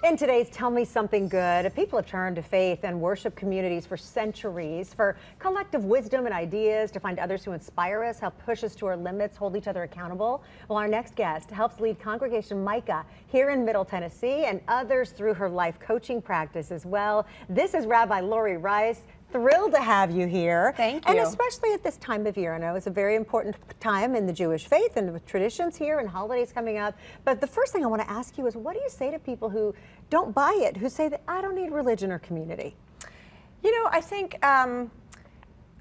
In today's Tell Me Something Good, people have turned to faith and worship communities for centuries for collective wisdom and ideas, to find others who inspire us, help push us to our limits, hold each other accountable. Well, our next guest helps lead Congregation Micah here in Middle Tennessee and others through her life coaching practice as well. This is Rabbi Laurie Rice. Thrilled to have you here. Thank you. And especially at this time of year. I know it's a very important time in the Jewish faith and with traditions here and holidays coming up. But the first thing I want to ask you is, what do you say to people who don't buy it, who say that I don't need religion or community? You know, I think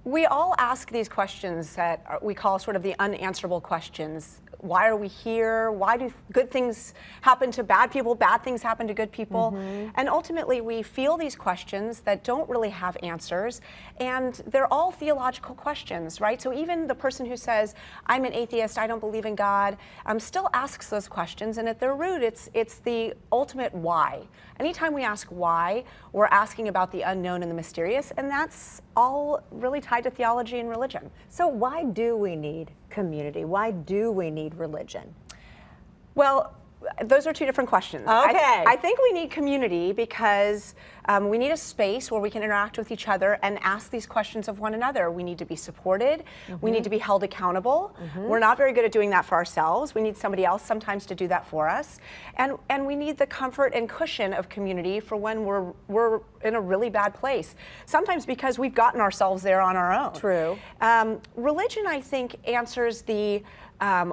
we all ask these questions that we call sort of the unanswerable questions. Why are we here? Why do good things happen to bad people? Bad things happen to good people? And ultimately, we feel these questions that don't really have answers, and they're all theological questions, right? So even the person who says, I'm an atheist, I don't believe in God, still asks those questions, and at their root, it's the ultimate why. Anytime we ask why, we're asking about the unknown and the mysterious, and that's all really tied to theology and religion. So why do we need community? Why do we need religion? Well, those are two different questions. Okay. I think we need community because we need a space where we can interact with each other and ask these questions of one another. We need to be supported. We need to be held accountable. We're not very good at doing that for ourselves. We need somebody else sometimes to do that for us. And we need the comfort and cushion of community for when we're in a really bad place. Sometimes because we've gotten ourselves there on our own. True. Religion, I think, answers the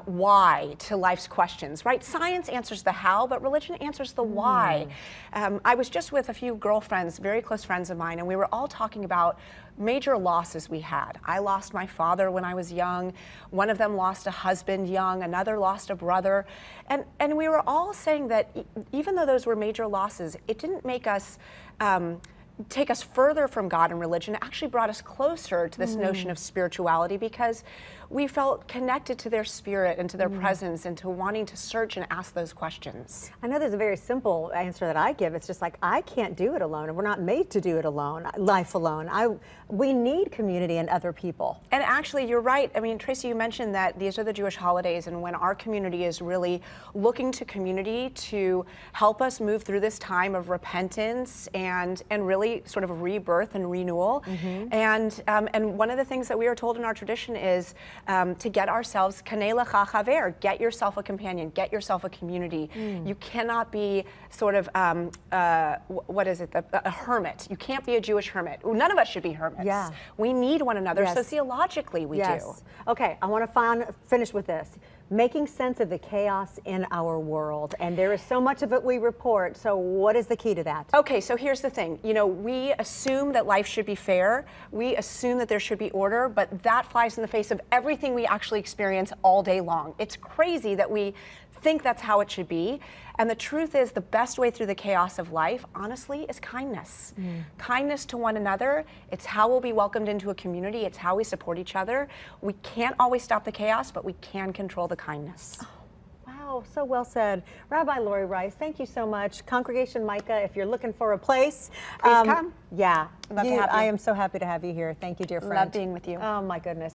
why to life's questions, right? Science answers the how, but religion answers the why. I was just with a few girlfriends, very close friends of mine, and we were all talking about major losses we had. I lost my father when I was young. One of them lost a husband young. Another lost a brother. And we were all saying that even though those were major losses, it didn't make us take us further from God and religion. It actually brought us closer to this notion of spirituality because we felt connected to their spirit and to their presence and to wanting to search and ask those questions. I know there's a very simple answer that I give. It's just like, I can't do it alone, and we're not made to do it alone, life alone. We need community and other people. And actually, you're right. I mean, Tracy, you mentioned that these are the Jewish holidays, and when our community is really looking to community to help us move through this time of repentance and really sort of rebirth and renewal. And one of the things that we are told in our tradition is to get ourselves kanei lecha chaver, get yourself a companion, get yourself a community. You cannot be sort of what is it, a hermit. You can't be a Jewish hermit. None of us should be hermits. Yeah. We need one another. Yes. So theologically we do. Okay, I want to finish with this. Making sense of the chaos in our world, and there is so much of it we report. So what is the key to that? Okay, so here's the thing. You know, we assume that life should be fair. We assume that there should be order, but that flies in the face of everything we actually experience all day long. It's crazy that we think that's how it should be. And the truth is, the best way through the chaos of life, honestly, is kindness. Kindness to one another. It's how we'll be welcomed into a community. It's how we support each other. We can't always stop the chaos, but we can control the kindness. Wow, so well said. Rabbi Laurie Rice, thank you so much. Congregation Micah, if you're looking for a place, please come. Yeah, I'd love to have you. I am so happy to have you here. Thank you, dear friend. Love being with you. Oh my goodness.